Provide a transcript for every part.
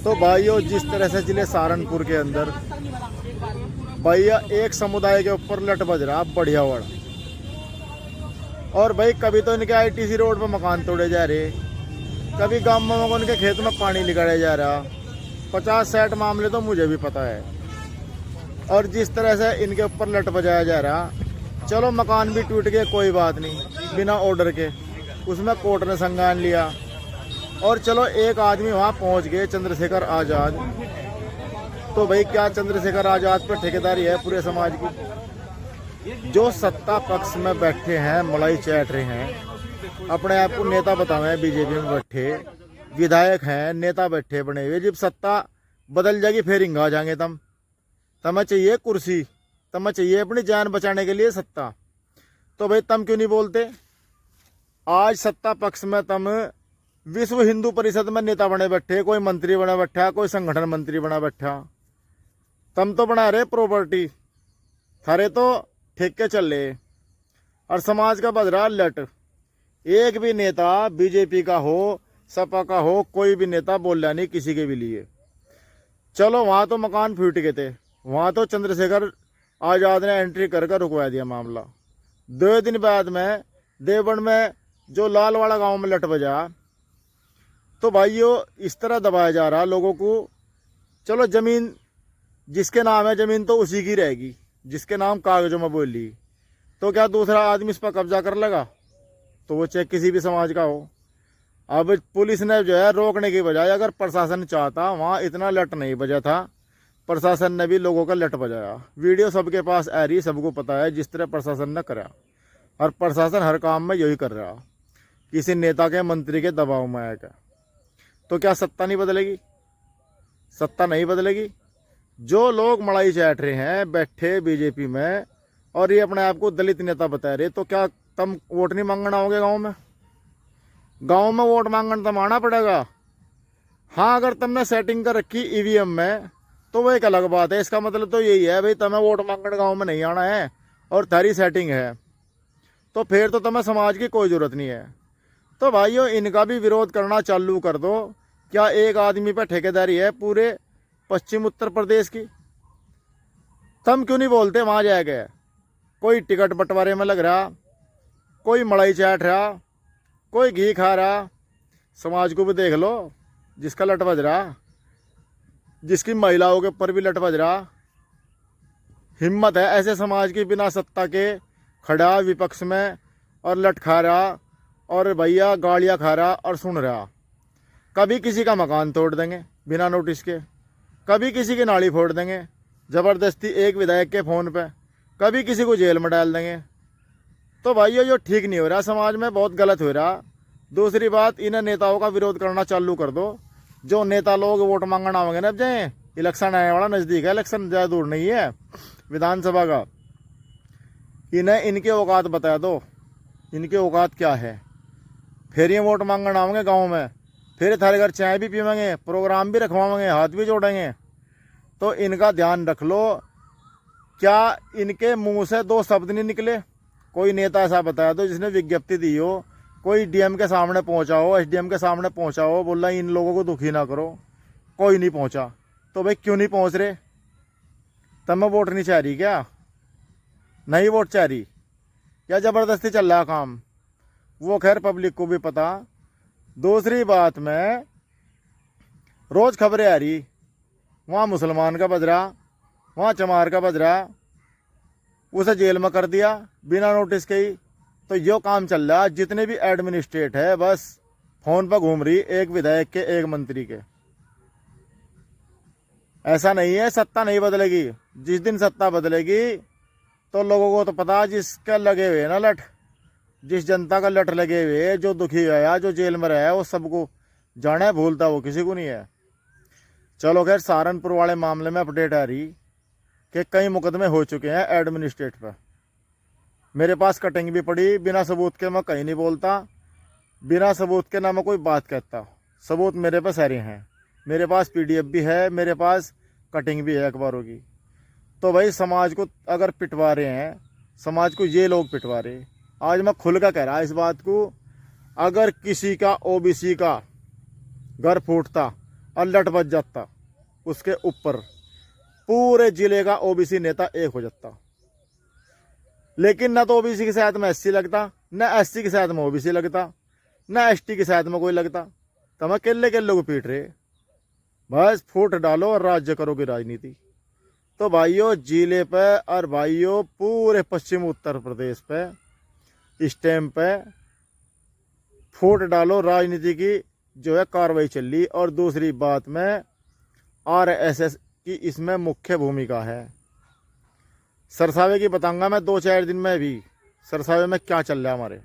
तो भाइयों जिस तरह से जिले सहारनपुर के अंदर भैया एक समुदाय के ऊपर लट बज रहा बढ़िया बड़ा। और भाई कभी तो इनके आईटीसी रोड पर मकान तोड़े जा रहे, कभी गांव में उनके खेत में पानी निकाला जा रहा। 50-60 मामले तो मुझे भी पता है। और जिस तरह से इनके ऊपर लट बजाया जा रहा, चलो मकान भी टूट गए कोई बात नहीं, बिना ऑर्डर के उसमें कोर्ट ने संज्ञान लिया। और चलो एक आदमी वहाँ पहुँच गए, चंद्रशेखर आज़ाद। तो भाई क्या चंद्रशेखर आज़ाद पर ठेकेदारी है पूरे समाज की? जो सत्ता पक्ष में बैठे हैं, मलाई चाट रहे हैं, अपने आप को नेता बतावे, बीजेपी में बैठे विधायक हैं, नेता बैठे बने हुए। जब सत्ता बदल जाएगी फिर हिंगा जाएंगे तमें चाहिए कुर्सी, तमें चाहिए अपनी जान बचाने के लिए सत्ता। तो भाई तुम क्यों नहीं बोलते? आज सत्ता पक्ष में तुम विश्व हिंदू परिषद में नेता बने बैठे, कोई मंत्री बना बैठा, कोई संगठन मंत्री बना बैठा। तुम तो बना रहे प्रॉपर्टी, थारे तो ठेके चल रहे और समाज का बज रहा लट। एक भी नेता बीजेपी का हो, सपा का हो, कोई भी नेता बोल रहा नहीं किसी के भी लिए। चलो वहां तो मकान फूट गए थे, वहां तो चंद्रशेखर आजाद ने एंट्री कर रुकवा दिया मामला। 2 दिन बाद में देवबंद में जो लालवाड़ा गांव में लट बजा। तो भाइयों इस तरह दबाया जा रहा लोगों को। चलो जमीन जिसके नाम है जमीन तो उसी की रहेगी, जिसके नाम कागजों में बोल ली। तो क्या दूसरा आदमी इस पर कब्जा कर लेगा? तो वो चाहे किसी भी समाज का हो। अब पुलिस ने जो है रोकने की बजाय, अगर प्रशासन चाहता वहाँ इतना लट नहीं बजा था। प्रशासन ने भी लोगों का लट बजाया। वीडियो सबके पास आ रही, सबको पता है जिस तरह प्रशासन ने करा। और प्रशासन हर काम में यही कर रहा, किसी नेता के मंत्री के दबाव में आएगा। तो क्या सत्ता नहीं बदलेगी? सत्ता नहीं बदलेगी। जो लोग मलाई चाट रहे हैं बैठे बीजेपी में और ये अपने आप को दलित नेता बता रहे, तो क्या तुम वोट नहीं मांगना होगे गांव में? गांव में वोट मांगना तो आना पड़ेगा। हाँ अगर तुमने सेटिंग कर रखी ईवीएम में तो वो एक अलग बात है। इसका मतलब तो यही है भाई तुम्हें वोट मांगने गाँव में नहीं आना है और थारी सेटिंग है, तो फिर तो तुम्हें समाज की कोई जरूरत नहीं है। तो भाइयों इनका भी विरोध करना चालू कर दो। क्या एक आदमी पर ठेकेदारी है पूरे पश्चिम उत्तर प्रदेश की? तुम क्यों नहीं बोलते? वहां जाएगा कोई टिकट बंटवारे में लग रहा, कोई मलाई चाट रहा, कोई घी खा रहा। समाज को भी देख लो, जिसका लट बज रहा, जिसकी महिलाओं के ऊपर भी लट बज रहा। हिम्मत है ऐसे समाज की बिना सत्ता के खड़ा विपक्ष में और लट खा रहा और भैया गालियाँ खा रहा और सुन रहा। कभी किसी का मकान तोड़ देंगे बिना नोटिस के, कभी किसी की नाली फोड़ देंगे ज़बरदस्ती एक विधायक के फ़ोन पे, कभी किसी को जेल में डाल देंगे। तो भाइयों जो ठीक नहीं हो रहा समाज में, बहुत गलत हो रहा। दूसरी बात, इन नेताओं का विरोध करना चालू कर दो। जो नेता लोग वोट मांगना होंगे ना, अब जाए इलेक्शन आने वाला नज़दीक है, इलेक्शन ज़्यादा दूर नहीं है विधानसभा का। इन्हें इनके औकात बता दो, इनके औकात क्या है। फिर ये वोट मांगना होंगे गाँव में, फिर थारे घर चाय भी पीवेंगे, प्रोग्राम भी रखवाएंगे, हाथ भी जोड़ेंगे। तो इनका ध्यान रख लो। क्या इनके मुंह से 2 शब्द नहीं निकले? कोई नेता ऐसा बताया दो जिसने विज्ञप्ति दी हो, कोई डीएम के सामने पहुंचा हो, एसडीएम के सामने पहुंचा हो, बोला इन लोगों को दुखी ना करो। कोई नहीं पहुंचा। तो भाई क्यों नहीं पहुंच रहे? तुम्हें वोट नहीं चाह रही क्या? नहीं वोट चाह रही या ज़बरदस्ती चल रहा काम? वो खैर पब्लिक को भी पता। दूसरी बात में रोज़ खबरें आ रही, वहाँ मुसलमान का बज रहा, वहाँ चमार का बज रहा, उसे जेल में कर दिया बिना नोटिस के ही। तो यो काम चल रहा। जितने भी एडमिनिस्ट्रेट है बस फोन पर घूम रही, एक विधायक के, एक मंत्री के। ऐसा नहीं है सत्ता नहीं बदलेगी। जिस दिन सत्ता बदलेगी तो लोगों को तो पता, जिसका लगे हुए ना लट, जिस जनता का लट लगे हुए, जो दुखी गया, जो जेल में रहा है, वो सबको जाना है, भूलता वो किसी को नहीं है। चलो खैर सहारनपुर वाले मामले में अपडेट आ रही कि कई मुकदमे हो चुके हैं एडमिनिस्ट्रेट पर। मेरे पास कटिंग भी पड़ी। बिना सबूत के मैं कहीं नहीं बोलता, बिना सबूत के ना मैं कोई बात कहता। सबूत मेरे पास सारे हैं, मेरे पास पीडीएफ भी है, मेरे पास कटिंग भी है अखबारों की। तो भाई समाज को अगर पिटवा रहे हैं, समाज को ये लोग पिटवा रहे। आज मैं खुल कर कह रहा इस बात को, अगर किसी का ओबीसी का घर फूटता और लट बच जाता उसके ऊपर, पूरे जिले का ओबीसी नेता एक हो जाता। लेकिन ना तो ओबीसी की शायद में एससी लगता, ना एससी की शायद में ओबीसी लगता, ना एसटी की शायद में कोई लगता। तो हम केले केले को पीट रहे, बस फूट डालो और राज्य करोगे राजनीति। तो भाइयों जिले पे और भाइयों पूरे पश्चिम उत्तर प्रदेश पे इस टाइम पे फूट डालो राजनीति की जो है कार्रवाई चल रही। और दूसरी बात में आरएसएस की इसमें मुख्य भूमिका है। सरसावे की बताऊंगा मैं 2-4 दिन में भी सरसावे में क्या चल रहा है हमारे।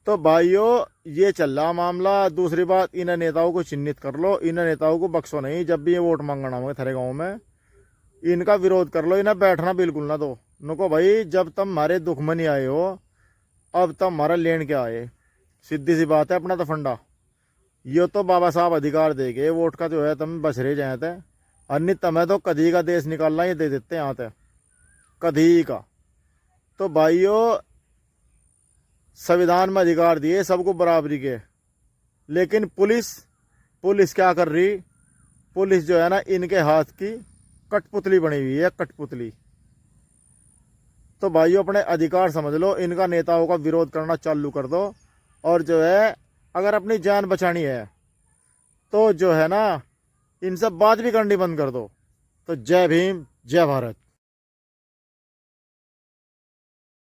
तो भाइयों ये चल रहा मामला। दूसरी बात, इन नेताओं को चिन्हित कर लो, इन नेताओं को बख्शो नहीं। जब भी ये वोट मांगना होगा थारे गाँव में इनका विरोध कर लो, इन्हें बैठना बिल्कुल ना दो। नुको भाई जब तुम हमारे दुख में नहीं आए हो अब तुम हमारा लेन के आए, सीधी सी बात है। अपना तो फंडा ये तो बाबा साहब अधिकार देगे वोट का जो है तुम बच रहे जाए थे। अन्य तुम्हें तो कधी का देश निकालना ही दे देते यहाँ पे, कधी का। तो भाइयों संविधान में अधिकार दिए सबको बराबरी के, लेकिन पुलिस क्या कर रही? पुलिस जो है ना इनके हाथ की कठपुतली बनी हुई है, कठपुतली। तो भाइयों अपने अधिकार समझ लो, इनका नेताओं का विरोध करना चालू कर दो। और जो है अगर अपनी जान बचानी है तो जो है ना इनसे बात भी करनी बंद कर दो। तो जय भीम, जय भारत।